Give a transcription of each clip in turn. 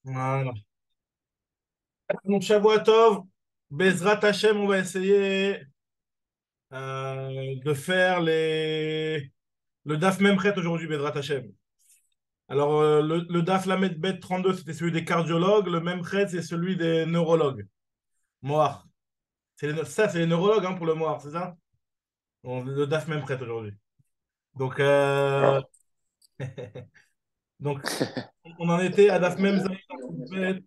Voilà. Donc, Shavuot Bezrat Hashem, on va essayer de faire le DAF Memchet aujourd'hui, Bezrat Hashem. Alors, le DAF Lamed Bet 32, c'était celui des cardiologues. Le Memchet, c'est celui des neurologues. Moar. Ça, c'est les neurologues hein, pour le Moar, c'est ça? Le DAF Memchet aujourd'hui. Donc, Alors, donc, on en était à DAF Memzaïn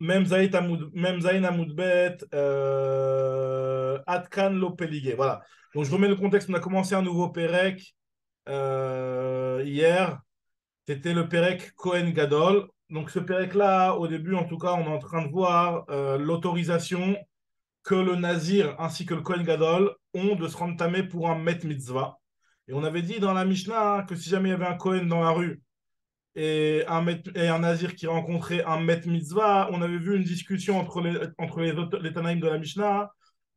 Mem Zayin Amoud Bet, Atkan Lo Peligé. Voilà. Donc je remets le contexte. On a commencé un nouveau Pérec hier. C'était le Pérec Cohen Gadol. Donc ce Pérec-là, au début, en tout cas, on est en train de voir l'autorisation que le Nazir ainsi que le Cohen Gadol ont de se rendre tamé pour un Met Mitzvah. Et on avait dit dans la Mishnah hein, que si jamais il y avait un Cohen dans la rue et un nazir qui rencontrait un Met Mitzvah, on avait vu une discussion les Tanaïm de la Mishnah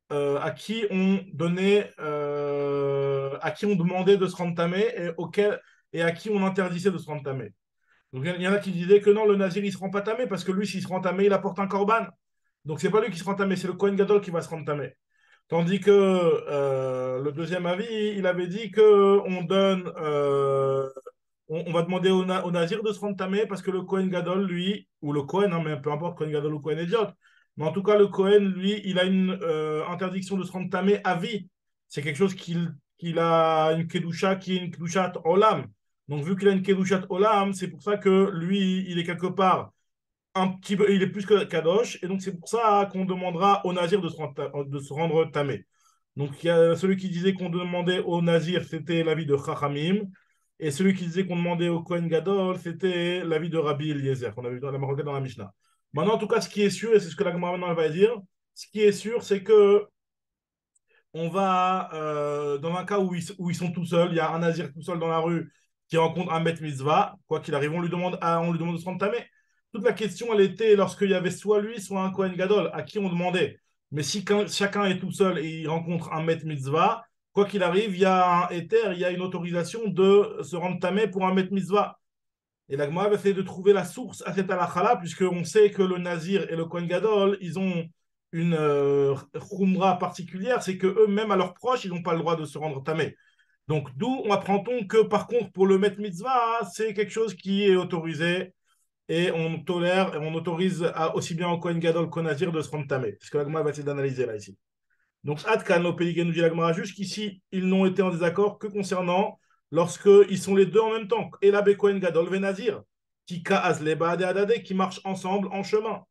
à qui on donnait, à qui on demandait de se rendre tamé et à qui on interdisait de se rendre tamé. Donc il y en a qui disaient que non, le nazir il se rend pas tamé parce que lui, s'il se rend tamé, il apporte un korban. Donc c'est pas lui qui se rend tamé, c'est le Kohen Gadol qui va se rendre tamé. Tandis que le deuxième avis, il avait dit que on va demander au Nazir de se rendre tamé parce que le Kohen Gadol, lui, ou le Kohen, hein, mais peu importe, Kohen Gadol ou Kohen Idiot, mais en tout cas, le Kohen, lui, il a une interdiction de se rendre tamé à vie. C'est quelque chose qu'il a une Kedusha qui est une Kedushat Olam. Donc, vu qu'il a une Kedushat Olam, c'est pour ça que lui, il est quelque part un petit peu, il est plus que Kadosh, et donc c'est pour ça qu'on demandera au Nazir de se rendre tamé. Donc il y a celui qui disait qu'on demandait au Nazir, c'était l'avis de Chachamim, et celui qui disait qu'on demandait au Kohen Gadol, c'était l'avis de Rabbi Eliezer, qu'on avait vu dans la Marocaine dans la Mishnah. Maintenant, en tout cas, ce qui est sûr, et c'est ce que la Gemara maintenant va dire, ce qui est sûr, c'est que on va, dans un cas où ils sont tout seuls, il y a un Nazir tout seul dans la rue qui rencontre un Met Mitzvah, quoi qu'il arrive, on lui demande de se rendre tamé. Toute la question, elle était lorsqu'il y avait soit lui, soit un Kohen Gadol, à qui on demandait. Mais si chacun est tout seul et il rencontre un Met Mitzvah, quoi qu'il arrive, il y a un éther, il y a une autorisation de se rendre tamé pour un Met Mitzvah. Et la Gemara va essayer de trouver la source à cette halakha-là, puisqu'on sait que le Nazir et le Kohen Gadol, ils ont une khumra particulière, c'est qu'eux-mêmes, à leurs proches, ils n'ont pas le droit de se rendre tamé. Donc, d'où on apprend-on que, par contre, pour le Met Mitzvah, c'est quelque chose qui est autorisé et on tolère et on autorise aussi bien au Kohen Gadol qu'au Nazir de se rendre tamé. C'est ce que la Gemara va essayer d'analyser là, ici. Donc, Ad Kano Péligé nous dit la Gemara, jusqu'ici, ils n'ont été en désaccord que concernant lorsqu'ils sont les deux en même temps. Et la Kohen Gadol Venazir, qui Kaaz Leba Adade, qui marchent ensemble en chemin.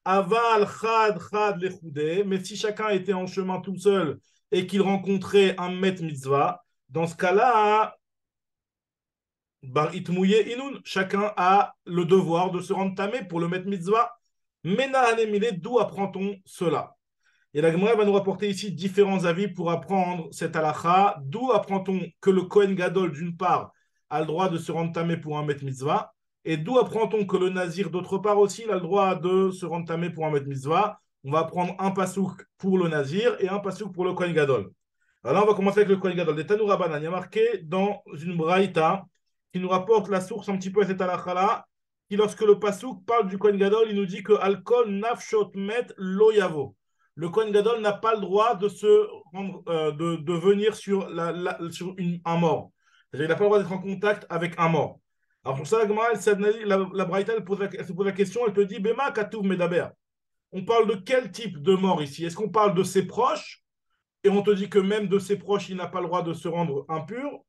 Aval Chad Chad Lechoudé, mais si chacun était en chemin tout seul et qu'il rencontrait un Met Mitzvah, dans ce cas-là, Bar Itmouye Inun, chacun a le devoir de se rendre tamé pour le Met Mitzvah. Mena d'où apprend-on cela? Et la Gemara va nous rapporter ici différents avis pour apprendre cette halakha. D'où apprend-on que le Kohen Gadol, d'une part, a le droit de se rendre tamé pour un Met Mitzvah, et d'où apprend-on que le Nazir, d'autre part aussi, il a le droit de se rendre tamé pour un Met Mitzvah. On va prendre un pasouk pour le Nazir et un pasouk pour le Kohen Gadol. Alors là, on va commencer avec le Kohen Gadol. Des Tanoura Rabbanan, il y a marqué dans une braïta qui nous rapporte la source un petit peu à cette halakha-là, qui lorsque le pasouk parle du Kohen Gadol, il nous dit que Alkol nafshot met lo yavo. Le Kohen Gadol n'a pas le droit de se rendre, de venir sur, un mort. C'est-à-dire, il n'a pas le droit d'être en contact avec un mort. Alors pour ça, la Gemara, la Braïta, elle se pose la question, elle te dit, Bema katouv medaber. On parle de quel type de mort ici? Est-ce qu'on parle de ses proches et on te dit que même de ses proches, il n'a pas le droit de se rendre impur?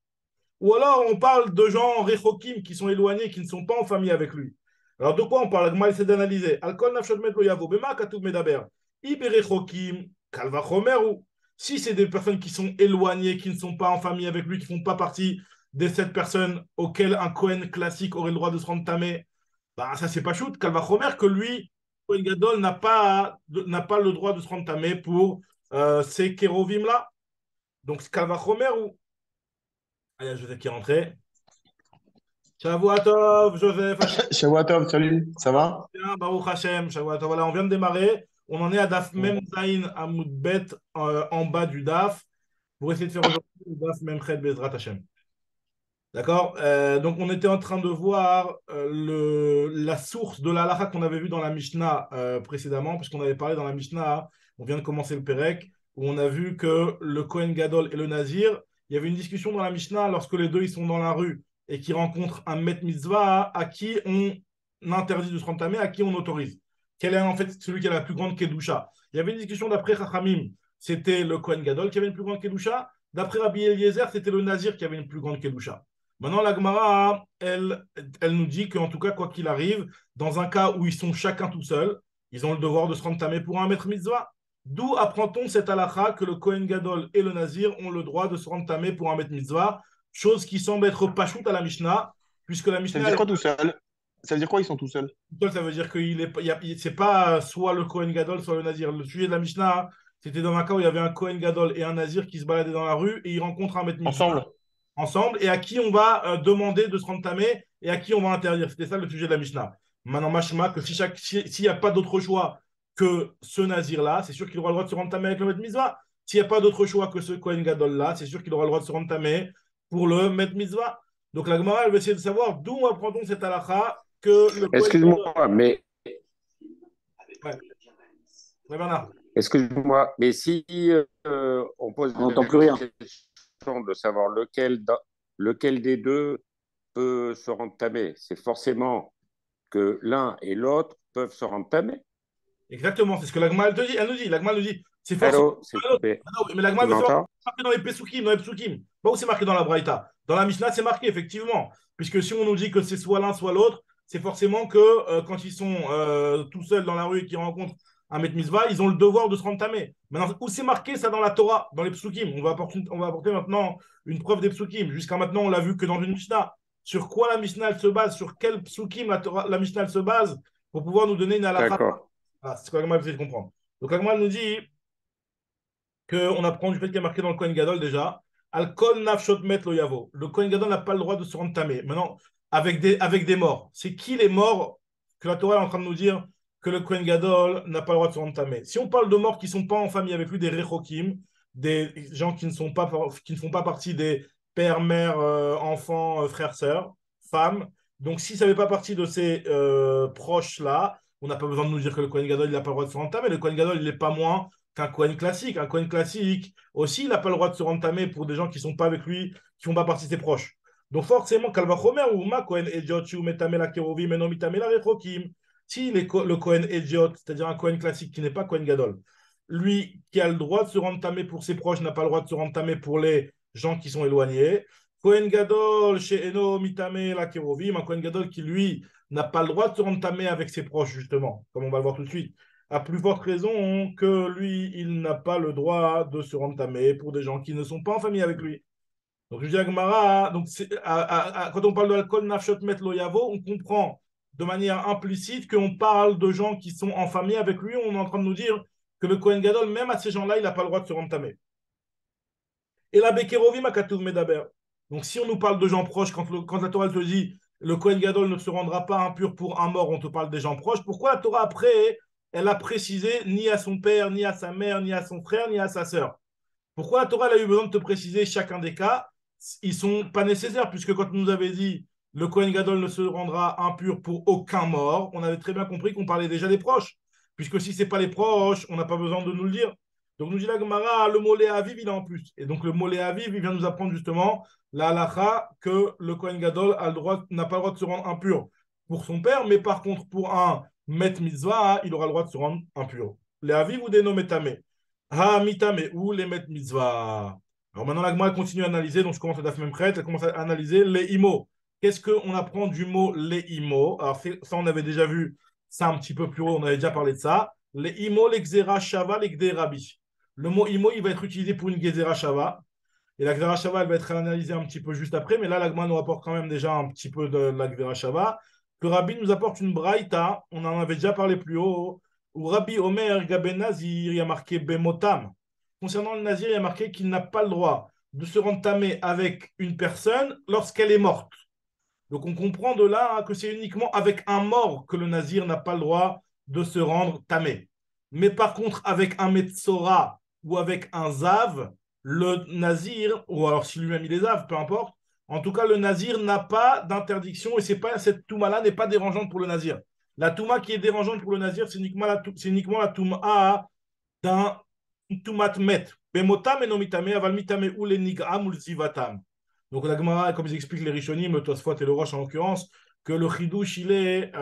Ou alors on parle de gens rechokim qui sont éloignés, qui ne sont pas en famille avec lui. Alors de quoi on parle? Mal c'est d'analyser. Alkol nafshot met lo yavo. Bema katuv medaber. Ibe rechokim kalva chomeru. Si c'est des personnes qui sont éloignées, qui ne sont pas en famille avec lui, qui ne font pas partie des 7 personnes auxquelles un Kohen classique aurait le droit de se rendre tamé, bah ça c'est pas shoot. Kalva chomer que lui, Kohen Gadol n'a pas le droit de se rendre tamé pour ces kérovim là. Donc kalva chomer ou ah, il y a Joseph qui est rentré. Shavuatov, Joseph, Shavuot, salut, ça va? Hashem, Baruch Hashem, Shavuatov. Voilà, on vient de démarrer. On en est à Daf Mem Ouais. Zain Amoud Bet en bas du Daf pour essayer de faire aujourd'hui le Daf Mem Chet Bezrat Hashem. D'accord. Donc, on était en train de voir la source de la halakha qu'on avait vue dans la Mishnah précédemment, puisqu'on avait parlé dans la Mishnah, on vient de commencer le Pérec, où on a vu que le Kohen Gadol et le Nazir, il y avait une discussion dans la Mishnah lorsque les deux ils sont dans la rue et qu'ils rencontrent un Met Mitzvah à qui on interdit de se rentamer, à qui on autorise. Quel est en fait celui qui a la plus grande Kedusha? Il y avait une discussion d'après Chachamim, c'était le Kohen Gadol qui avait une plus grande Kedusha. D'après Rabbi Eliezer, c'était le Nazir qui avait une plus grande Kedusha. Maintenant, la Gemara, elle nous dit qu'en tout cas, quoi qu'il arrive, dans un cas où ils sont chacun tout seuls, ils ont le devoir de se rendre tamé pour un maître mitzvah. D'où apprend-on cette halakha que le Kohen Gadol et le Nazir ont le droit de se rendre tamé pour un maître mitzvah, chose qui semble être pachout à la Mishnah, puisque la Ça veut Mishnah, dire elle, quoi tout seul? Ça veut dire quoi ils sont tout seuls? ça veut dire qu'il est, c'est pas soit le Kohen Gadol, soit le Nazir. Le sujet de la Mishnah, c'était dans un cas où il y avait un Kohen Gadol et un Nazir qui se baladaient dans la rue et ils rencontrent un maître mitzvah Ensemble? ensemble et à qui on va demander de se rendre tamé et à qui on va interdire. C'était ça le sujet de la Mishnah. Maintenant, Mashma, que s'il n'y a pas d'autre choix que ce nazir-là, c'est sûr qu'il aura le droit de se rendre tamé avec le maître mitzvah. S'il n'y a pas d'autre choix que ce Kohen Gadol-là, c'est sûr qu'il aura le droit de se rendre tamé pour le maître mitzvah. Donc la Gemara, elle va essayer de savoir d'où apprend-on cette halakha que le Kohen Excuse-moi, Gadol. mais Ouais, ouais Bernard. excuse-moi, mais si on pose On n'entend la plus rien. question de savoir lequel des deux peut se rentamer, c'est forcément que l'un et l'autre peuvent se rentamer. Exactement, c'est ce que l'Agma elle te dit. Elle nous dit, l'Agma nous dit, c'est forcément Allô, c'est coupé. Ah non, mais l'Agma Tu veut savoir m'entends? c'est marqué dans les Psukim. Pas où c'est marqué dans la Braïta. Dans la Mishnah, c'est marqué, effectivement. Puisque si on nous dit que c'est soit l'un, soit l'autre, c'est forcément que quand ils sont tout seuls dans la rue et qu'ils rencontrent un Met Mitzvah, ils ont le devoir de se rentamer. Maintenant, où c'est marqué ça dans la Torah, dans les Psukim? On va apporter maintenant une preuve des Psukim. Jusqu'à maintenant, on l'a vu que dans une Mishnah. Sur quoi la Mishnah elle se base? Sur quel Psukim la Mishnah elle se base pour pouvoir nous donner une halakha? D'accord. Ah, c'est ce que l'Agma essaie de comprendre. Donc l'Agma nous dit qu'on apprend du fait qu'il y a marqué dans le Kohen Gadol déjà, Al-Kol Nafshot Met Lo Yavo. Le Kohen Gadol n'a pas le droit de se rendre tamé. Maintenant, avec des morts. C'est qui les morts que la Torah est en train de nous dire que le Kohen Gadol n'a pas le droit de se rendre tamé? Si on parle de morts qui ne sont pas en famille avec lui, des Rechokim, des gens qui ne font pas partie des pères, mères, enfants, frères, sœurs, femmes. Donc, si ça ne fait pas partie de ces proches-là, on n'a pas besoin de nous dire que le Kohen Gadol n'a pas le droit de se rendre tamé. Le Kohen Gadol, il n'est pas moins qu'un Cohen classique. Un Cohen classique aussi, il n'a pas le droit de se rentamer pour des gens qui ne sont pas avec lui, qui ne font pas partie de ses proches. Donc forcément, Kalvachomer ou Ma Cohen Ediot, ou Metamela Kerovi, Menom Metamela Rechokim. Si le Cohen Ediot, c'est-à-dire un Cohen classique qui n'est pas Cohen Gadol, lui qui a le droit de se rentamer pour ses proches n'a pas le droit de se rentamer pour les gens qui sont éloignés. Cohen Gadol, chez Eno Mitame la Kerovim, un Cohen Gadol qui lui n'a pas le droit de se rentamer avec ses proches, justement, comme on va le voir tout de suite à plus forte raison que lui, il n'a pas le droit de se rentamer pour des gens qui ne sont pas en famille avec lui. Donc, je dis à Gemara, donc quand on parle de l'alcool nafshot met loyavo, on comprend de manière implicite qu'on parle de gens qui sont en famille avec lui. On est en train de nous dire que le Kohen Gadol, même à ces gens-là, il n'a pas le droit de se rentamer. Et la Bekerovim akatuv medaber. Donc, si on nous parle de gens proches, quand la Torah te dit le Kohen Gadol ne se rendra pas impur pour un mort, on te parle des gens proches. Pourquoi la Torah après, elle a précisé ni à son père, ni à sa mère, ni à son frère, ni à sa sœur? Pourquoi la Torah elle a eu besoin de te préciser chacun des cas? Ils ne sont pas nécessaires, puisque quand nous avait dit le Kohen Gadol ne se rendra impur pour aucun mort, on avait très bien compris qu'on parlait déjà des proches. Puisque si ce n'est pas les proches, on n'a pas besoin de nous le dire. Donc nous dit la Gemara, le mot Léaviv, il est en plus. Et donc le mot Léaviv, il vient nous apprendre justement la halacha que le Kohen Gadol n'a pas le droit de se rendre impur pour son père, mais par contre pour un Met Mitzvah, il aura le droit de se rendre impur. Léaviv ou des noms Metame. Ha Mitame ou les Met Mitzvah. Alors maintenant la Gemara continue à analyser, donc je commence à Daf Memchet, elle commence à analyser les imo. Qu'est-ce qu'on apprend du mot les imo? Alors ça on avait déjà vu ça un petit peu plus haut, on avait déjà parlé de ça. Les imo, l'exera shava, l'exderabi. Le mot imo, il va être utilisé pour une gezera shava. Et la gezera shava, elle va être analysée un petit peu juste après. Mais là, l'agma nous apporte quand même déjà un petit peu de la gezera shava. Que Rabbi nous apporte une braïta, on en avait déjà parlé plus haut, où Rabbi Omer Gaben Nazir, il y a marqué Bemotam. Concernant le Nazir, il y a marqué qu'il n'a pas le droit de se rendre tamé avec une personne lorsqu'elle est morte. Donc on comprend de là que c'est uniquement avec un mort que le nazir n'a pas le droit de se rendre tamé. Mais par contre, avec un metzora ou avec un zav, le nazir, ou alors si lui-même il est zav, peu importe, En tout cas, le nazir n'a pas d'interdiction et cette touma-là n'est pas dérangeante pour le nazir. La touma qui est dérangeante pour le nazir, c'est uniquement la touma d'un tumat met. Bemotam et nomitame, aval mitame ou les nigam ou le zivatam. Donc la Gemara, comme ils expliquent les Rishonim, le Tosfot et le Rosh en l'occurrence, que le chidouche, il est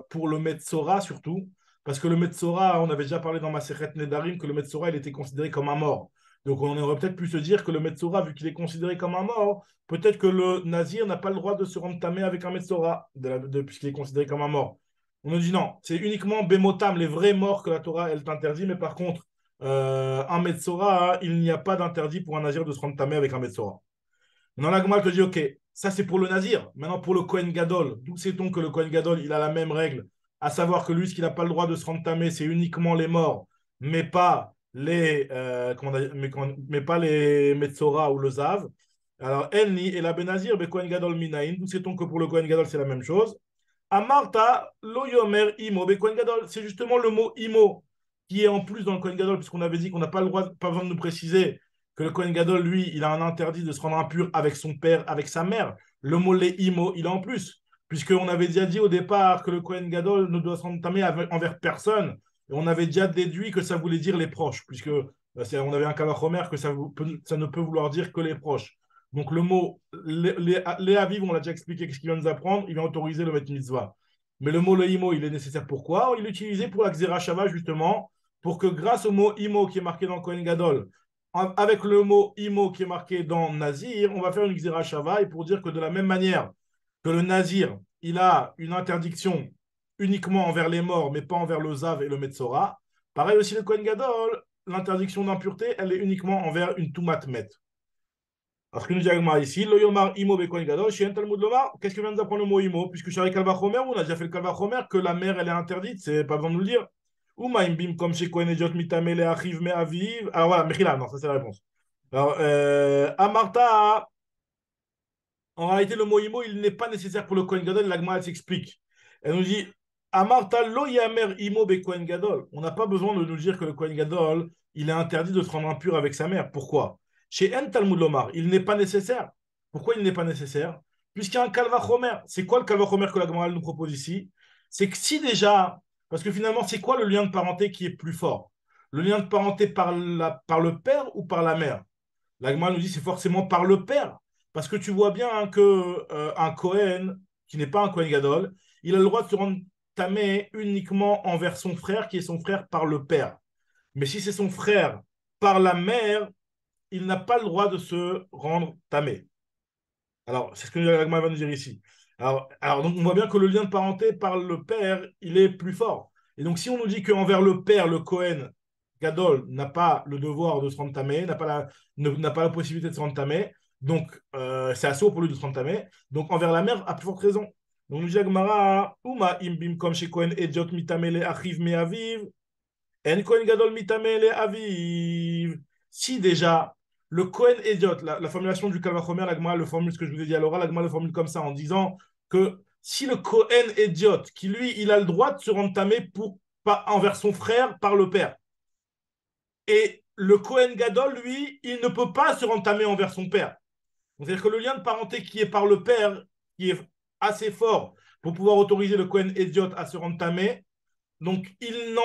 pour le Metzora surtout, parce que le Metzora, on avait déjà parlé dans Masechet Nedarim, que le Metzora, il était considéré comme un mort. Donc on aurait peut-être pu se dire que le Metzora, vu qu'il est considéré comme un mort, peut-être que le Nazir n'a pas le droit de se rendre tamé avec un Metzora, puisqu'il est considéré comme un mort. On nous dit non, c'est uniquement Bemotam, les vrais morts que la Torah, elle t'interdit, mais par contre, un Metzora, il n'y a pas d'interdit pour un Nazir de se rendre tamé avec un Metzora. Maintenant, la Gemara te dit, ok, ça c'est pour le Nazir. Maintenant, pour le Kohen Gadol, d'où sait-on que le Kohen Gadol, il a la même règle, à savoir que lui, ce qu'il n'a pas le droit de se rendre tamé, c'est uniquement les morts, mais pas mais pas les Metzora ou le Zav. Alors, Elni et la Benazir, be Kohen Gadol Minaïn, d'où sait-on que pour le Kohen Gadol, c'est la même chose. Amarta, lo yomer imo, be Kohen Gadol, c'est justement le mot imo qui est en plus dans le Kohen Gadol, puisqu'on avait dit qu'on n'a pas le droit, pas besoin de nous préciser que le Kohen Gadol, lui, il a un interdit de se rendre impur avec son père, avec sa mère. Le mot les imo, il est en plus, puisqu'on avait déjà dit au départ que le Kohen Gadol ne doit se rendre tamé envers personne. Et on avait déjà déduit que ça voulait dire les proches, puisque on avait un Kavachomer que ça ne peut vouloir dire que les proches. Donc le mot les aviv, on l'a déjà expliqué ce qu'il vient de nous apprendre, il vient autoriser le met mitzvah. Mais le mot le imo, il est nécessaire pourquoi? Il est utilisé pour la Xera Shava, justement, pour que grâce au mot imo qui est marqué dans Kohen Gadol, avec le mot imo qui est marqué dans Nazir, on va faire une Xera Shava, et pour dire que de la même manière que le Nazir, il a une interdiction uniquement envers les morts, mais pas envers le Zav et le Metzora, pareil aussi le Kohen Gadol, l'interdiction d'impureté, elle est uniquement envers une Tumat Met. Alors, ce que nous dit Agma ici, lo yomar imo be Kohen Gadol, chez un Talmud lomar, qu'est-ce que vient de apprendre le mot imo? Puisque chez Kalva Chomer, on a déjà fait le Kalva Chomer, que la mère, elle est interdite, c'est pas besoin de nous le dire. Ou Maïmbim, comme chez Kohen Ejot Mitamele Achiv Me Aviv. Alors voilà, Mechila, non, ça c'est la réponse. Alors, Amarta, en réalité, le mot imo, il n'est pas nécessaire pour le Kohen Gadol, l'Agma, elle s'explique. Elle nous dit, Amarta lo yamer imo be Kohen Gadol. On n'a pas besoin de nous dire que le Kohen Gadol, il est interdit de se rendre impur avec sa mère. Pourquoi? Chez En Talmud Lomar, il n'est pas nécessaire. Pourquoi il n'est pas nécessaire? Puisqu'il y a un Kalva Chomer. C'est quoi le Kalva Chomer que la Gemara nous propose ici? C'est que si déjà, parce que finalement, c'est quoi le lien de parenté qui est plus fort? Le lien de parenté par le père ou par la mère? La Gemara nous dit c'est forcément par le père. Parce que tu vois bien hein, que un Kohen, qui n'est pas un Kohen Gadol, il a le droit de se rendre tamé uniquement envers son frère, qui est son frère par le père. Mais si c'est son frère par la mère, il n'a pas le droit de se rendre tamé. Alors, c'est ce que l'Agma va nous dire ici. Alors donc, on voit bien que le lien de parenté par le père, il est plus fort. Et donc, si on nous dit qu'envers le père, le Kohen Gadol n'a pas le devoir de se rendre tamé, n'a pas la possibilité de se rendre tamé, donc c'est assez haut pour lui de se rendre tamé. Donc, envers la mère, à plus forte raison. Donc, nous dit Agmara, Uma imbim comme chez Kohen Ejot mitamele achiv me aviv, en Kohen Gadol mitamele aviv. Si déjà le Kohen Ediot, la formulation du Kalvachomer, l'Agma le formule, ce que je vous ai dit à l'oral, l'Agma le formule comme ça en disant que si le Kohen Ediot, qui lui, il a le droit de se rendre tamé envers son frère par le père, et le Kohen Gadol, lui, il ne peut pas se rendre tamé envers son père. C'est-à-dire que le lien de parenté qui est par le père, qui est assez fort pour pouvoir autoriser le Kohen Ediot à se rendre tamé, donc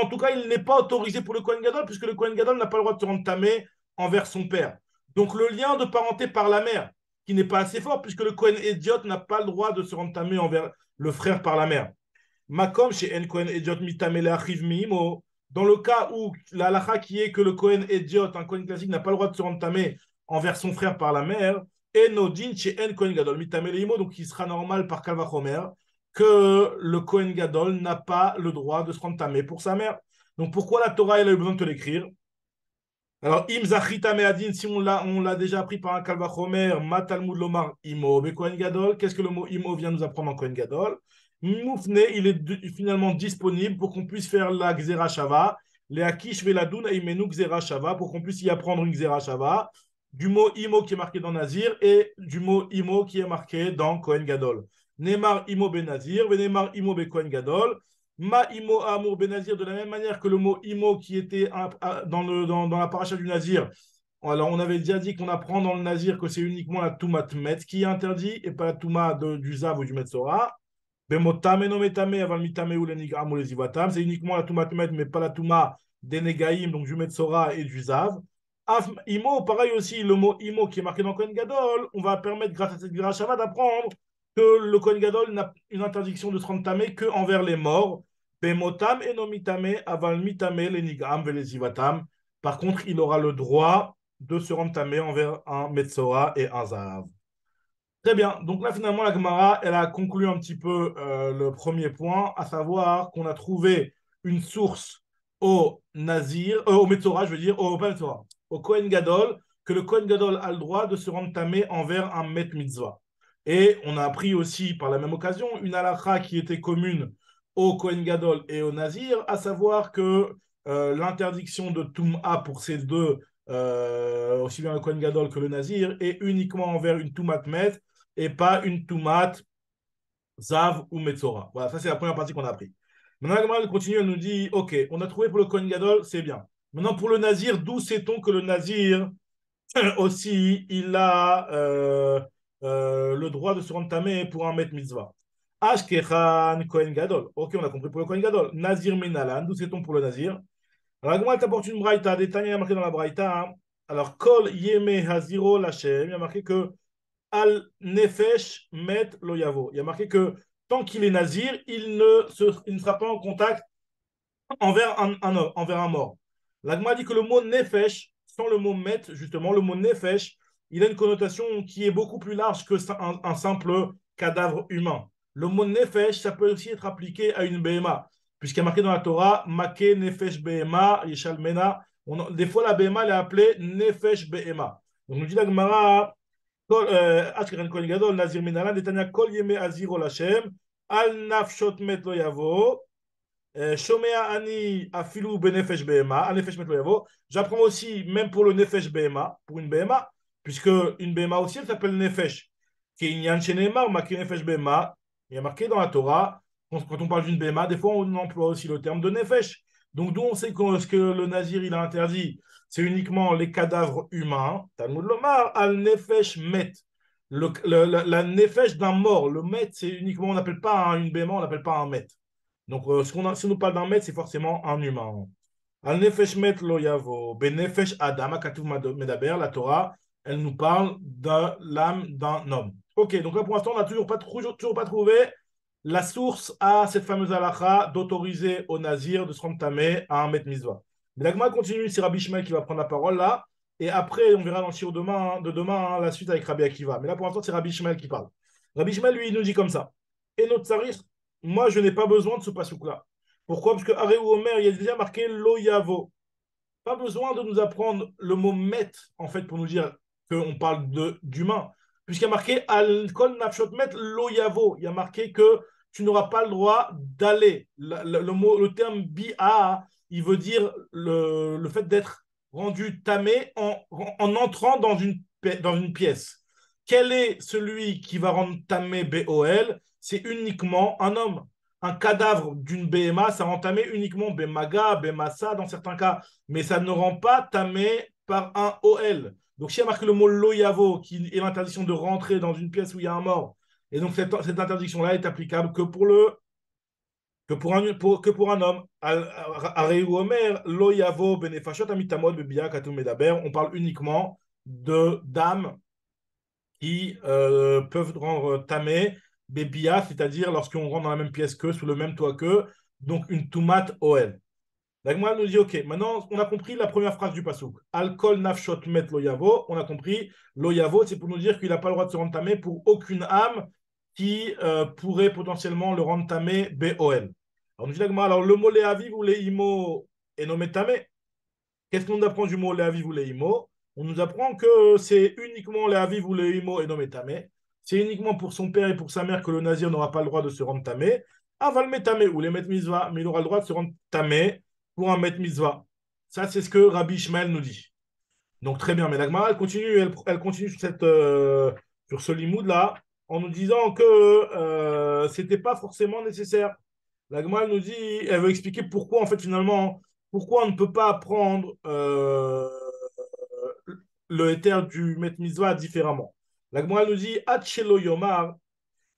en tout cas, il n'est pas autorisé pour le Kohen Gadol, puisque le Kohen Gadol n'a pas le droit de se rendre tamé envers son père. Donc le lien de parenté par la mère, qui n'est pas assez fort, puisque le Kohen Ediot n'a pas le droit de se rendre tamé envers le frère par la mère. Makom chez En Kohen Ediot mitamele achiv miimo, dans le cas où la halakha qui est que le Kohen Ediot, un Kohen classique, n'a pas le droit de se rendre tamé envers son frère par la mère, et Nodin chez En Kohen Gadol mitamele imo, donc il sera normal par Kalvachomer que le Kohen Gadol n'a pas le droit de se rendre tamé pour sa mère. Donc pourquoi la Torah elle a eu besoin de te l'écrire? Alors, im zachita me'adin, si on l'a déjà appris par un Kalvachomer, ma Talmud lomar imo be Kohen Gadol. Qu'est-ce que le mot imo vient nous apprendre en Kohen Gadol? Moufne, il est finalement disponible pour qu'on puisse faire la Xera Shava, les Akish Veladun Aimenu Xera Shava, pour qu'on puisse y apprendre une Xera Shava, du mot imo qui est marqué dans Nazir et du mot imo qui est marqué dans Kohen Gadol. Neymar imo ben Nazir, Neymar imo be Kohen Gadol. Ma imo amour ben Nazir, de la même manière que le mot imo qui était dans la paracha du Nazir, Alors, on avait déjà dit qu'on apprend dans le Nazir que c'est uniquement la Toumat Met qui est interdit et pas la Touma du Zav ou du Metzora. Bemotame no metame aval mitame ou les Nigram ou les Ivatam. C'est uniquement la Toumat Met, mais pas la Touma des Negaïm, donc du Metzora et du Zav. Imo, pareil aussi, le mot Imo qui est marqué dans Kohen Gadol, on va permettre, grâce à cette Grachava, d'apprendre que le Kohen Gadol n'a une interdiction de se rendre tamé que envers les morts. Bemotam et no mitame aval mitame les Nigram et les Ivatam. Par contre, il aura le droit de se rendre tamé envers un Metzora et un Zav. Très bien. Donc là, finalement, la Gemara, elle a conclu un petit peu le premier point, à savoir qu'on a trouvé une source au Nazir, au Metzora, je veux dire, au, pas Metzora, au Kohen Gadol, que le Kohen Gadol a le droit de se rendre tamé envers un Met Mitzvah. Et on a appris aussi, par la même occasion, une halakha qui était commune au Kohen Gadol et au Nazir, à savoir que l'interdiction de Toum'a pour ces deux, aussi bien le Kohen Gadol que le Nazir, est uniquement envers une Toumat Met et pas une Toumat, Zav ou Metzora. Voilà, ça c'est la première partie qu'on a appris. Maintenant, la Gemara elle continue, elle nous dit, ok, on a trouvé pour le Kohen Gadol, c'est bien. Maintenant, pour le Nazir, d'où sait-on que le Nazir, aussi, il a le droit de se rendre tamé pour un Met Mitzvah? Ashkechan Kohen Gadol. Ok, on a compris pour le Kohen Gadol. Nazir Minalan, d'où sait-on pour le Nazir? Alors, la Gemara elle t'apporte une braïta, des Tanya, il y a marqué dans la braïta. Hein. Alors, Kol Yeme Haziro Lachem, il y a marqué que Al Nefesh Met Loyavo. Il y a marqué que tant qu'il est nazir, il ne sera pas en contact envers un mort. L'Agma dit que le mot Nefesh, sans le mot Met, justement, le mot Nefesh, il a une connotation qui est beaucoup plus large que un simple cadavre humain. Le mot Nefesh, ça peut aussi être appliqué à une BMA, puisqu'il y a marqué dans la Torah, Make Nefesh BMA, Yeshal Mena. Des fois, la BMA, elle est appelée Nefesh BMA. Donc, nous dit l'Agmara, Ashkeren Kohen Gadol, Nazir Minalan, Netanya Kol Yeme Aziro Lashem, Al Nafshot Met Lo Yavo, Shomea Ani Afilu Benefesh Behema, Al Nefesh Met Lo Yavo. J'apprends aussi, même pour le Nefesh Behema, pour une Behema, puisque une Behema aussi, elle s'appelle Nefesh. Qui est Inyan Shenemar, Maki Nefesh Behema. Il y a marqué dans la Torah, quand on parle d'une Behema, des fois on emploie aussi le terme de Nefesh. Donc d'où on sait que ce que le Nazir il a interdit, c'est uniquement les cadavres humains. Talmud Lomar, Al Nefesh Met. La Nefesh d'un mort. Le Met, c'est uniquement, on n'appelle pas une Behema, on n'appelle pas un Met. Donc, si on nous parle d'un Met, c'est forcément un humain. Al Nefesh Met Lo Yavo, Benefesh Adam, Akatuv Medaber, la Torah, elle nous parle de l'âme d'un homme. Ok, donc là pour l'instant, on n'a toujours pas trouvé la source à cette fameuse halakha d'autoriser au nazir de se rendre tamé à un Met Mitzvah. Mais la Gemara continue, c'est Rabbi Shmuel qui va prendre la parole là, et après on verra dans le shiur de demain la suite avec Rabbi Akiva. Mais là pour l'instant, c'est Rabbi Shmuel qui parle. Rabbi Shmuel, lui, il nous dit comme ça. Et notre tsarir, moi je n'ai pas besoin de ce passouk là. Pourquoi? Parce que Areu Omer, il y a déjà marqué Lo Yavo. Pas besoin de nous apprendre le mot met, en fait, pour nous dire qu'on parle d'humain. Puisqu'il y a marqué Al Kol Nafshot Met Lo Yavo. Il y a marqué que tu n'auras pas le droit d'aller. Le terme bi'a, il veut dire le fait d'être rendu tamé en entrant dans une pièce. Quel est celui qui va rendre tamé BOL? C'est uniquement un homme. Un cadavre d'une BMA, ça rend tamé uniquement BMAGA, BMASA dans certains cas, mais ça ne rend pas tamé par un OL. Donc, si il y a marqué le mot loyavo, qui est l'interdiction de rentrer dans une pièce où il y a un mort, et donc cette interdiction-là est applicable que pour un homme. Areu Omer, loyavo, benefashot, amitamod, bebia, katou medaber, on parle uniquement d'âmes qui peuvent rendre tamé Bébia, c'est-à-dire lorsqu'on rentre dans la même pièce qu'eux, sous le même toit qu'eux, donc une Toumat OL. La Gemara nous dit, ok, maintenant on a compris la première phrase du pasouk. Alkol nafshot met loyavo, on a compris, loyavo, c'est pour nous dire qu'il n'a pas le droit de se rendre tamé pour aucune âme qui pourrait potentiellement le rendre tamé BOL. Alors nous dit la Gemara, alors le mot léaviv ou léimo est nommé tamé. Qu'est-ce qu'on apprend du mot léaviv ou léimo? On nous apprend que c'est uniquement léaviv ou léimo et nommé tamé. C'est uniquement pour son père et pour sa mère que le nazir n'aura pas le droit de se rendre tamé. Aval metamé ou les met mitzvah, mais il aura le droit de se rendre tamé pour un met mitzvah. Ça, c'est ce que Rabbi Ishmael nous dit. Donc très bien, mais la Gemara, elle continue sur ce limoud-là en nous disant que c'était pas forcément nécessaire. La Gemara nous dit, elle veut expliquer pourquoi, en fait, finalement, pourquoi on ne peut pas apprendre le éther du Met Mitzvah différemment. La Gemara nous dit Hachelo Yomar.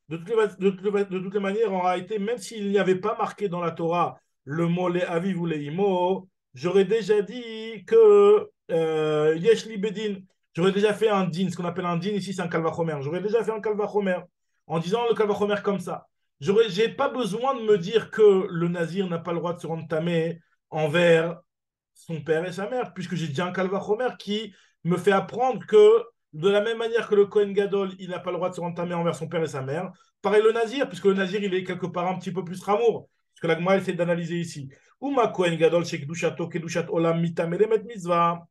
De toutes les manières, en réalité, même s'il n'y avait pas marqué dans la Torah le mot les aviv ou les imo, j'aurais déjà dit que yesh li bedin. J'aurais déjà fait un din, ce qu'on appelle un din ici, c'est un kalvachomer. J'aurais déjà fait un kalvachomer en disant le kalvachomer comme ça. J'ai pas besoin de me dire que le nazir n'a pas le droit de se rendre tamé envers son père et sa mère, puisque j'ai déjà un kalvachomer qui me fait apprendre que de la même manière que le Kohen Gadol, il n'a pas le droit de se rendre tamé envers son père et sa mère, pareil le nazir, puisque le nazir, il est quelque part un petit peu plus ramour, ce que la Gemara essaie d'analyser ici. Ou ma Kohen Gadol, chez Kedushato, Kedushat Olam, Mitam, Elemet Mitzvah.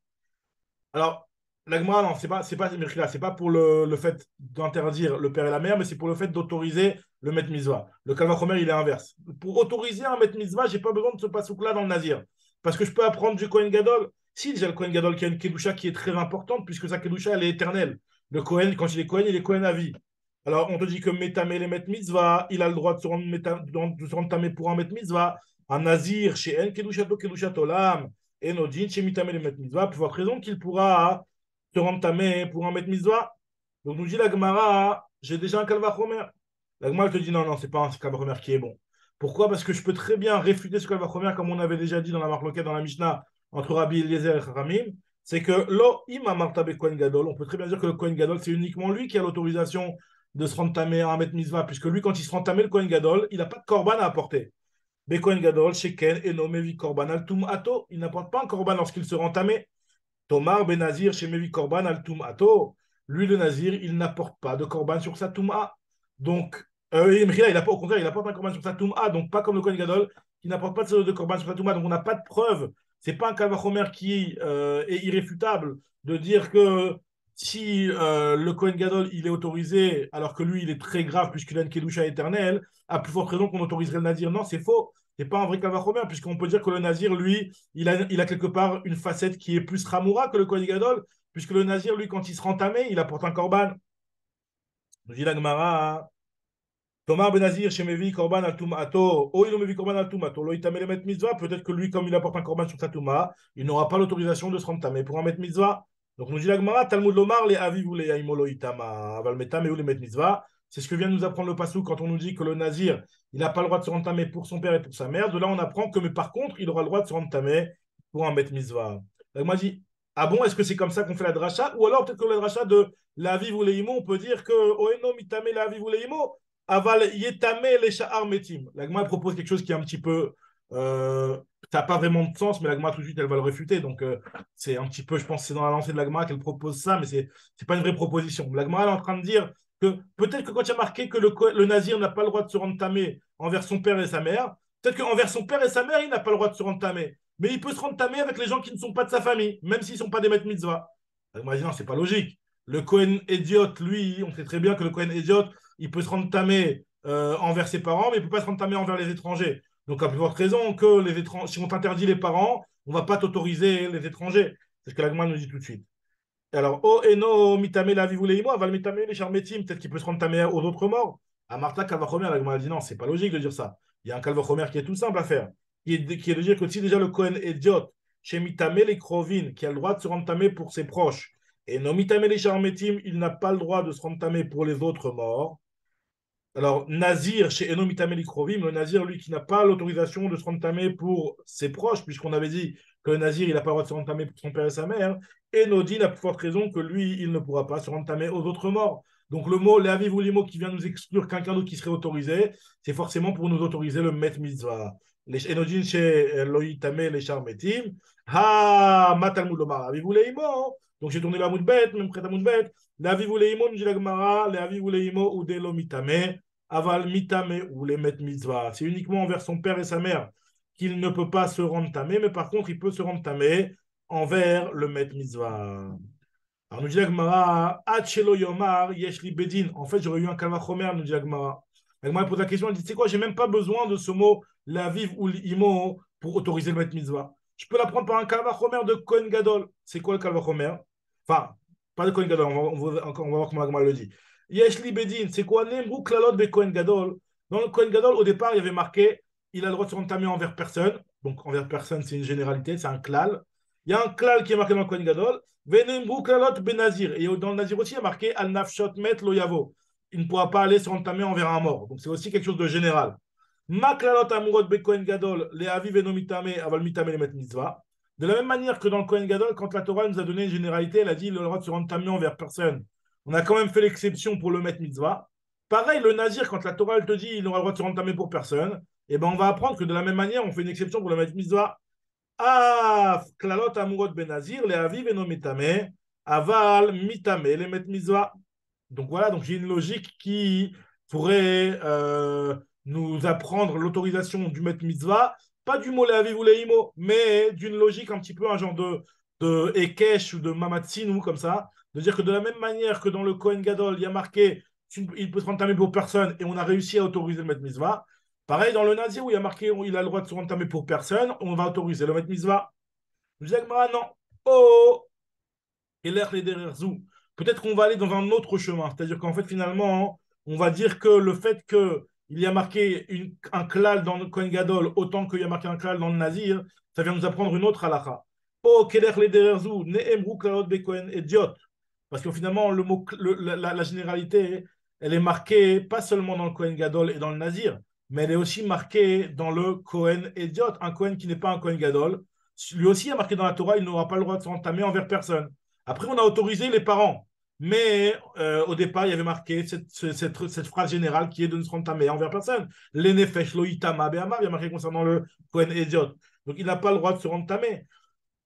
Alors, la Gemara, non, c'est pas pour le fait d'interdire le père et la mère, mais c'est pour le fait d'autoriser le Met Mitzvah. Le Kalvachomer, il est inverse. Pour autoriser un Met Mitzvah, j'ai pas besoin de ce pasouk-là dans le nazir. Parce que je peux apprendre du Kohen Gadol. Si, déjà, le Kohen Gadol qui a une Kedusha qui est très importante, puisque sa Kedusha, elle est éternelle. Le Kohen, quand il est Kohen à vie. Alors, on te dit que Metamé les Met Mitzvah, il a le droit de se rendre tamé pour un Met Mitzvah. Un Nazir, chez En Kedushato, Kedushat Olam, et Nodin, chez Mitamé les Met Mitzvah, pour votre raison qu'il pourra se rendre tamé pour un Met Mitzvah. Donc, nous dit la Gemara, j'ai déjà un Kalvachomer. La Gemara te dit non, non, c'est pas un Kalvachomer qui est bon. Pourquoi? Parce que je peux très bien réfuter ce Kalvachomer, comme on avait déjà dit dans la marloquette, dans la Mishnah, entre Rabbi Eliezer et Charamim, c'est que lo ima martabe Kohen Gadol, on peut très bien dire que le Kohen Gadol, c'est uniquement lui qui a l'autorisation de se rendre tamé à un Met Mitzvah, puisque lui, quand il se rend tamé, le Kohen Gadol, il n'a pas de korban à apporter. Mais Kohen Gadol, Sheken, Enomevi Korban al Tum Ato, il n'apporte pas un korban lorsqu'il se rend tamé. Tomar ben Nazir, chez Mevi Korban al Tum Ato, lui, le Nazir, il n'apporte pas de korban sur sa Tum'a. Donc, au contraire, il apporte un korban sur sa Tum'a, donc pas comme le Kohen Gadol, qui n'apporte pas de korban sur sa Tum'a. Donc, on n'a pas de preuve. C'est pas un Kavachomer qui est irréfutable de dire que si le Kohen Gadol il est autorisé, alors que lui il est très grave puisqu'il a une Kedusha éternelle, à plus forte raison qu'on autoriserait le Nazir. Non, c'est faux. C'est pas un vrai Kavachomer, puisqu'on peut dire que le Nazir, lui, il a quelque part une facette qui est plus Ramoura que le Kohen Gadol, puisque le Nazir, lui, quand il se rend tamé, il apporte un korban. Nous dit la Gemara, Thomas ben Nazir, Shemevi, Korban al Tumato, oh, il mevi Korban al Tumato, lo itame le met mitzvah, peut-être que lui, comme il apporte un korban sur sa Touma, il n'aura pas l'autorisation de se rendre tamé pour un met mitzvah. Donc nous dit la Gemara, Talmud Lomar, les aviv ou les yaimolo itama, aval metame ou les met mitzvah. C'est ce que vient de nous apprendre le Passou quand on nous dit que le Nazir, il n'a pas le droit de se rendre tamé pour son père et pour sa mère. De là, on apprend que, mais par contre, il aura le droit de se rendre tamé pour un met mitzvah. Donc moi, je dis, ah bon, est-ce que c'est comme ça qu'on fait la dracha? Ou alors peut-être que la dracha de la aviv ou les imo, on peut dire que, oeno mitame la aviv ou les imo, aval yetame les sha'ar metim. La Gemara propose quelque chose qui est un petit peu. Ça n'a pas vraiment de sens, mais la Gemara tout de suite, elle va le réfuter. Donc, c'est un petit peu, je pense, c'est dans la lancée de la Gemara qu'elle propose ça, mais c'est pas une vraie proposition. La Gemara, elle est en train de dire que peut-être que quand il y a marqué que le nazir n'a pas le droit de se rendre tamé envers son père et sa mère, peut-être qu'envers son père et sa mère, il n'a pas le droit de se rendre tamé. Mais il peut se rendre tamé avec les gens qui ne sont pas de sa famille, même s'ils ne sont pas des maîtres mitzvah. La Gemara dit non, c'est pas logique. Le Kohen idiote, lui, on sait très bien que le Kohen idiote, il peut se rendre tamé envers ses parents, mais il ne peut pas se rendre tamé envers les étrangers. Donc, à plus forte raison que les étrangers, si on t'interdit les parents, on ne va pas t'autoriser les étrangers. C'est ce que la Gemara nous dit tout de suite. Et alors, oh eno mitame la vivouleimo, aval mitame les charmetim, peut-être qu'il peut se rendre tamé aux autres morts. À Martha Kalvachomer, la Gemara dit non, c'est pas logique de dire ça. Il y a un Kalvachomer qui est tout simple à faire, qui est de dire que si déjà le Kohen est idiote, chez mitame les krovin, qui a le droit de se rendre tamé pour ses proches, et non mitame les charmetim, il n'a pas le droit de se rendre tamé pour les autres morts. Alors, Nazir, chez Eno Mitame Likrovim, le Nazir, lui, qui n'a pas l'autorisation de se rendre tamé pour ses proches, puisqu'on avait dit que le Nazir, il n'a pas le droit de se rendre tamé pour son père et sa mère, et Nodin a plus forte raison que lui, il ne pourra pas se rendre tamé aux autres morts. Donc, le mot, l'aviv ou limo qui vient nous exclure quelqu'un d'autre qui serait autorisé, c'est forcément pour nous autoriser le Met Mitzvah. Les Enodin chez Loïtame, les Charmetim, Ha, Matalmud Lomar, aviv ou limo. Donc, j'ai tourné la moudbet, même près de la moudbet. L'aviv ou limo, nous dit la Gemara, l'aviv ou limo, ou de l'omitame. Aval mitame ou les met mitzvah. C'est uniquement envers son père et sa mère qu'il ne peut pas se rendre tamé, mais par contre, il peut se rendre tamé envers le met mitzvah. Alors, nous dit la Gemara, Achelo Yomar, Yeshli Bedin. En fait, j'aurais eu un kalvachomer, nous dit la Gemara. La Gemara pose la question, elle dit, tu sais quoi, j'ai même pas besoin de ce mot, la vive ou l'imo, pour autoriser le met mitzvah. Je peux l'apprendre par un kalvachomer de Kohen Gadol. C'est quoi le kalvachomer? Enfin, pas de Kohen Gadol, on va voir comment la Gemara le dit. Yeshli Bedin, c'est quoi Nemrou Klalot be Kohen Gadol? Dans le Kohen Gadol, au départ, il y avait marqué il a le droit de se rendre tamé envers personne. Donc, envers personne, c'est une généralité, c'est un klal. Il y a un klal qui est marqué dans le Kohen Gadol. Venembru klalot benazir. Et dans le Nazir aussi, il y a marqué al nafshot met lo yavo. Il ne pourra pas aller se entamer envers un mort. Donc c'est aussi quelque chose de général. Ma klalot amurot be Kohen Gadol, les aviv enomitame, aval mitame les met mitzvah. De la même manière que dans le Kohen Gadol, quand la Torah nous a donné une généralité, elle a dit il a le droit de se entamer envers personne. On a quand même fait l'exception pour le met mitzvah. Pareil, le Nazir, quand la Torah elle te dit il aura le droit de se entamer pour personne, et ben on va apprendre que de la même manière, on fait une exception pour le met mitzvah. Ah, klalot amurot ben Nazir, les aviv enomitame, aval mitame les met mitzvah. Donc voilà, donc j'ai une logique qui pourrait nous apprendre l'autorisation du Met Mitzvah, pas du mot Leaviv ou Leimo, mais d'une logique un petit peu un genre de Ekesh ou de Mamatzin ou comme ça, de dire que de la même manière que dans le Kohen Gadol, il y a marqué il peut se rentamer pour personne et on a réussi à autoriser le Met Mitzvah. Pareil, dans le Nazir où il y a marqué il a le droit de se rentamer pour personne, on va autoriser le Met Mitzvah. Je dis non. Oh, et l'air les derrière zou. Peut-être qu'on va aller dans un autre chemin. C'est-à-dire qu'en fait, finalement, on va dire que le fait qu'il y a marqué un klal dans le Kohen Gadol autant qu'il y a marqué un klal dans le Nazir, ça vient nous apprendre une autre halakha. Oh, keler les derrière zou, ne'emru klalot be Kohen idiot. Parce que finalement, le mot, la généralité, elle est marquée pas seulement dans le Kohen Gadol et dans le Nazir, mais elle est aussi marquée dans le Kohen idiot. Un Kohen qui n'est pas un Kohen Gadol, lui aussi est marqué dans la Torah, il n'aura pas le droit de s'entamer envers personne. Après, on a autorisé les parents. Mais au départ, il y avait marqué cette phrase générale qui est de ne se rentamer envers personne. L'enefesh lo itama be'amar, il y a marqué concernant le Kohen Ediot. Donc, il n'a pas le droit de se rentamer.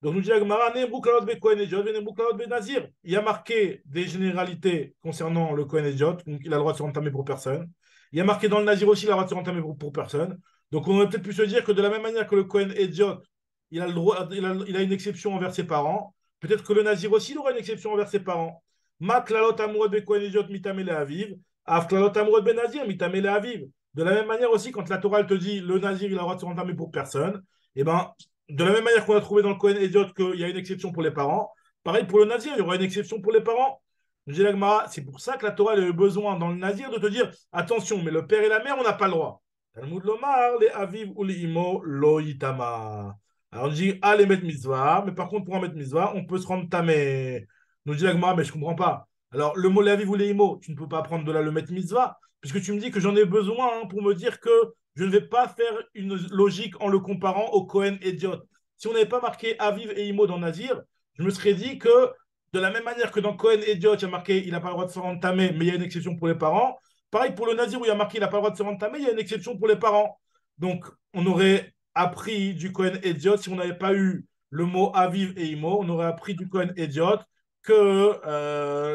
Donc, nous dit Agmara, Ne'emru klalot be Kohen Ediot, Ne'emru klalot be Nazir. Il y a marqué des généralités concernant le Kohen Ediot, donc il a le droit de se rentamer pour personne. Il y a marqué dans le Nazir aussi, il a le droit de se rentamer pour personne. Donc, on aurait peut-être pu se dire que de la même manière que le Kohen Ediot, il a, le droit, il a une exception envers ses parents, peut-être que le Nazir aussi il aura une exception envers ses parents. Ma klalot amurot be Kohen Ediot mitame le aviv, af klalot amurot be Nazir mitame le aviv. De la même manière aussi, quand la Torah elle te dit le Nazir il a le droit de se rentamer pour personne, et ben de la même manière qu'on a trouvé dans le Kohen Ediot qu'il y a une exception pour les parents, pareil pour le Nazir, il y aura une exception pour les parents. C'est pour ça que la Torah a eu besoin dans le Nazir de te dire attention, mais le père et la mère, on n'a pas le droit. Talmud Lomar, les aviv ou les imo, lo yitama. Alors on dit ah les mettre mitzvah, mais par contre pour en mettre mitzvah, on peut se rendre tamé. Nous dit l'agma, mais je comprends pas. Alors le mot l'aviv ou les imo, tu ne peux pas prendre de là le mettre mitzvah, puisque tu me dis que j'en ai besoin pour me dire que je ne vais pas faire une logique en le comparant au Kohen Ediot. Si on n'avait pas marqué aviv et imo dans Nazir, je me serais dit que de la même manière que dans Kohen Ediot, il y a marqué il n'a pas le droit de se rendre tamé, mais il y a une exception pour les parents. Pareil pour le Nazir où il y a marqué il n'a pas le droit de se rendre tamé, il y a une exception pour les parents. Donc on aurait appris du Kohen Ediot, si on n'avait pas eu le mot Aviv et Imo, on aurait appris du Kohen Ediot que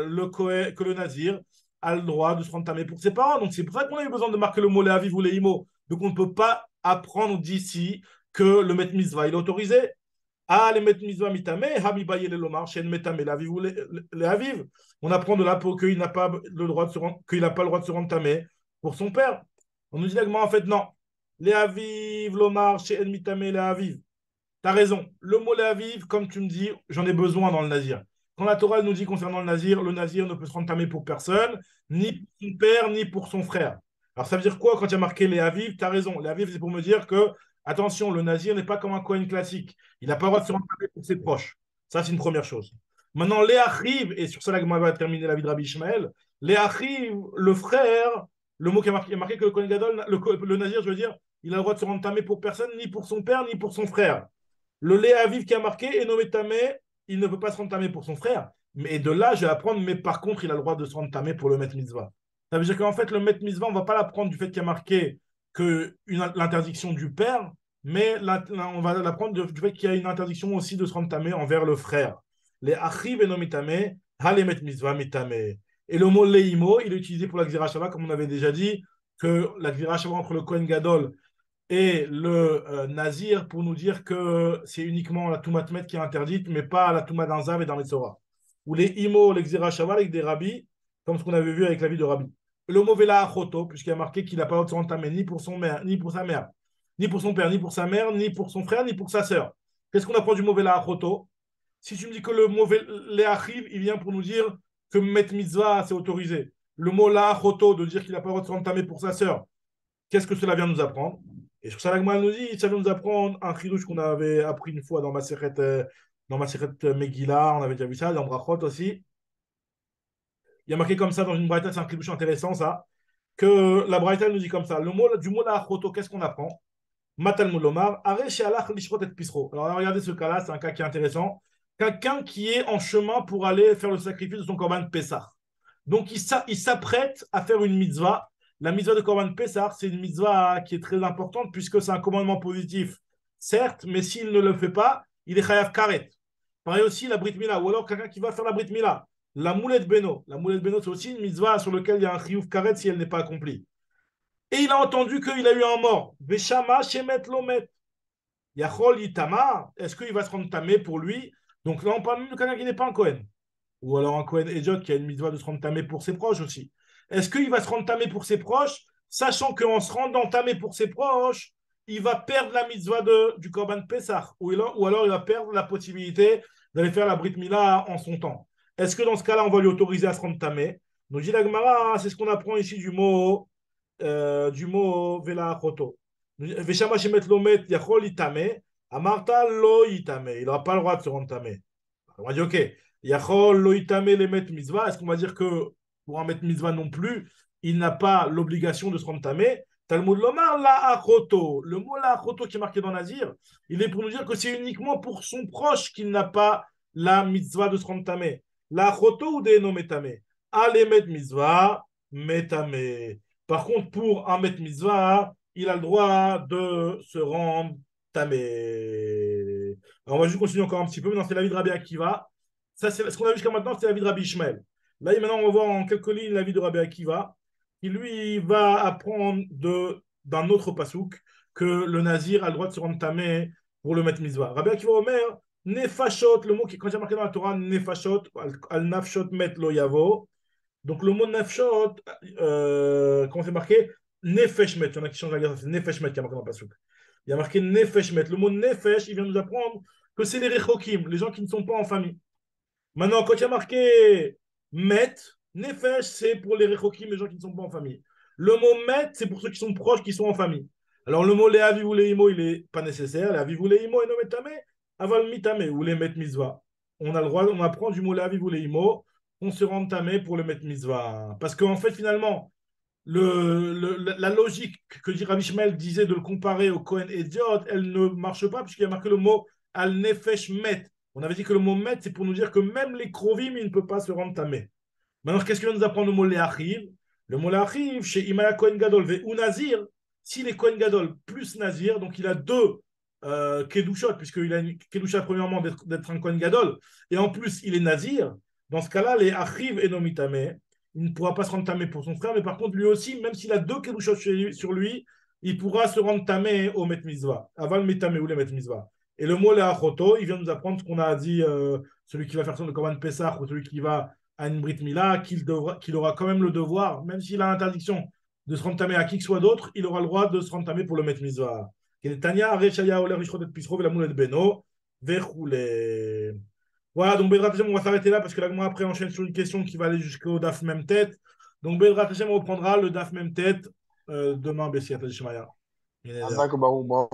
le Nazir a le droit de se rentamer pour ses parents. Donc c'est pour ça qu'on a eu besoin de marquer le mot les Aviv ou les Imo. Donc on ne peut pas apprendre d'ici que le Met Mitzvah il est autorisé. Ah, les Met Mitzvah mitame, Hami Baye le Lomar, Shen Metame, les Aviv ou les Aviv. On apprend de là pour qu'il n'a pas le droit de se qu'il n'a pas le droit de se rentamer pour son père. On nous dit en fait non. Les Aviv, Lomar, chez Mitame, les Aviv. Tu as raison. Le mot les Aviv, comme tu me dis, j'en ai besoin dans le Nazir. Quand la Torah nous dit concernant le Nazir ne peut se rentamer pour personne, ni pour son père, ni pour son frère. Alors ça veut dire quoi quand il y a marqué les Aviv? Tu as raison. Les Aviv, c'est pour me dire que, attention, le Nazir n'est pas comme un Kohen classique. Il n'a pas le droit de se rentamer pour ses proches. Ça, c'est une première chose. Maintenant, les Achiv, et sur ça, la Gemara va terminer la vie de Rabbi Ishmael, les Achiv, le frère, le mot qui a marqué que le Kohen Gadol, le Nazir, je veux dire, il a le droit de se rentamer pour personne, ni pour son père, ni pour son frère. Le Léaviv qui a marqué, et nommé Tamé, il ne peut pas se rentamer pour son frère. Mais de là, je vais apprendre, mais par contre, il a le droit de se rentamer pour le Met Mitzvah. Ça veut dire qu'en fait, le Met Mitzvah, on ne va pas l'apprendre du fait qu'il y a marqué l'interdiction du père, mais on va l'apprendre du fait qu'il y a une interdiction aussi de se rentamer envers le frère. Les Achiv et nommé Tamé, ha les Met Mitzvah, Mitamé. Et le mot Leimo, il est utilisé pour la Gzira Shava, comme on avait déjà dit, que la Gzira Shava entre le Kohen Gadol et le Nazir pour nous dire que c'est uniquement la Toumat Met qui est interdite, mais pas la Toumat d'un Zav et d'un Metzora. Ou les Imo, les Gzira Shava avec des rabbis, comme ce qu'on avait vu avec la vie de Rabbi. Le mot Vela Achoto, puisqu'il y a marqué qu'il n'a pas le droit de se rentamer ni pour son mère, ni pour sa mère, ni pour son père, ni pour sa mère, ni pour son frère, ni pour sa sœur. Qu'est-ce qu'on apprend du mot Vela Achoto? Si tu me dis que le mot Leachiv, il vient pour nous dire que Met Mitzvah, c'est autorisé. Le mot La'achoto, de dire qu'il n'a pas le droit de se rentamer pour sa sœur, qu'est-ce que cela vient nous apprendre? Et sur ça, la Gemara nous dit, ça vient nous apprendre un chidouche qu'on avait appris une fois dans ma Masechet dans Masechet Megillah, on avait déjà vu ça, dans Brachot aussi. Il y a marqué comme ça dans une braïta, c'est un clibouche intéressant ça, que la braïta nous dit comme ça. Le mot du mot la choto, qu'est-ce qu'on apprend? Matal Moulomar, Are Shealach Lishrot et Pisro. Alors regardez ce cas-là, c'est un cas qui est intéressant. Quelqu'un qui est en chemin pour aller faire le sacrifice de son Korban Pessah. Donc il s'apprête à faire une mitzvah. La mitzvah de Korban Pessah, c'est une mitzvah qui est très importante puisque c'est un commandement positif, certes, mais s'il ne le fait pas, il est chayav karet. Pareil aussi la Brit Mila, ou alors quelqu'un qui va faire la Brit Mila. La moulette beno. La moulette beno, c'est aussi une mitzvah sur laquelle il y a un chiyuv karet si elle n'est pas accomplie. Et il a entendu qu'il a eu un mort. Veshama shemet lomet. Yachol itama. Est-ce qu'il va se rendre tamé pour lui? Donc là, on parle même de quelqu'un qui n'est pas un Kohen. Ou alors un Kohen Ejot qui a une mitzvah de se rendre tamé pour ses proches aussi. Est-ce qu'il va se rendre tamé pour ses proches, sachant qu'en se rendant tamé pour ses proches, il va perdre la mitzvah du Korban Pessah, ou alors il va perdre la possibilité d'aller faire la Brit Mila en son temps. Est-ce que dans ce cas-là, on va lui autoriser à se rendre tamé? Donc, dit la Gemara, c'est ce qu'on apprend ici du mot Vela Choto. Veshama Shemet Lomet Yachol Itame, Amarta Lo Itame. Il n'aura pas le droit de se rendre tamé. On va dire, ok, Yachol Lo Itame les met mitzvah. Est-ce qu'on va dire que pour un mettre mitzvah non plus, il n'a pas l'obligation de se rendre tamé? Talmud Lomar la achoto. Le mot la achoto qui est marqué dans Nazir, il est pour nous dire que c'est uniquement pour son proche qu'il n'a pas la mitzvah de se rendre tamé. La achoto ou des no metame. Allez mettre mitzvah, metame. Par contre, pour un met mitzvah, il a le droit de se rendre tamé. Alors, on va juste continuer encore un petit peu. Maintenant, c'est la vie de Rabbi Akiva. Ça, c'est ce qu'on a vu jusqu'à maintenant, c'est la vie de Rabbi Ishmael. Là, maintenant, on va voir en quelques lignes la vie de Rabbi Akiva, qui lui va apprendre d'un autre pasouk que le nazir a le droit de se rendre tamé pour le mettre mitzvah. Rabbi Akiva Omer, nefashot, le mot qui, quand il y a marqué dans la Torah, nefashot, al nafshot met lo yavo. Donc le mot nefshot, comment c'est marqué? Nefeshmet. Il y en a qui changent la guerre, c'est nefeshmet qui a marqué dans le pasouk. Il y a marqué nefeshmet. Le mot nefesh, il vient nous apprendre que c'est les rechokim, les gens qui ne sont pas en famille. Maintenant, quand il y a marqué met, nefesh, c'est pour les rechokim, les gens qui ne sont pas en famille. Le mot met, c'est pour ceux qui sont proches, qui sont en famille. Alors le mot les aviv ou les imo, il n'est pas nécessaire. Les aviv ou les imo, et no metame, aval mitame, ou les met misva. On a le droit, on apprend du mot les aviv ou les imo, on se rend tamé pour le mettre mitzvah. Parce qu'en fait, finalement, la logique que dit Rabbi Shmuel disait de le comparer au Kohen Ediot, elle ne marche pas puisqu'il y a marqué le mot al nefesh met. On avait dit que le mot met, c'est pour nous dire que même les krovim, il ne peut pas se rendre tamé. Maintenant, qu'est-ce qu'il va nous apprendre le mot leachiv? Le mot leachiv, chez Imaya Kohen Gadol ou Nazir, s'il est Kohen Gadol plus Nazir, donc il a deux Kedushot, puisqu'il a une Kedusha premièrement d'être un Kohen Gadol, et en plus il est Nazir, dans ce cas-là, les Achiv et Nomitame, il ne pourra pas se rendre tamé pour son frère, mais par contre, lui aussi, même s'il a deux Kedushot sur lui, il pourra se rendre tamé au Met Mitzvah, aval Metame ou le Met Mitzvah. Et le mot Leachoto, il vient nous apprendre ce qu'on a dit, celui qui va faire son de Korban Pessah ou celui qui va à une Brit Mila, qu'il aura quand même le devoir, même s'il a l'interdiction de se rendre tamé à qui que soit d'autre, il aura le droit de se rendre tamé pour le Met Mitzvah. Tania, Rechaya, Oler, Rishrodet, Pisro, la Moulet Beno, Verroulé. Voilà, donc Bedrat Hashem, on va s'arrêter là parce que là, moi, après, on enchaîne sur une question qui va aller jusqu'au DAF même tête. Donc Bedrat Hashem, on reprendra le DAF même tête demain, Bessie Atashmaya. Azak, Barou, Barou.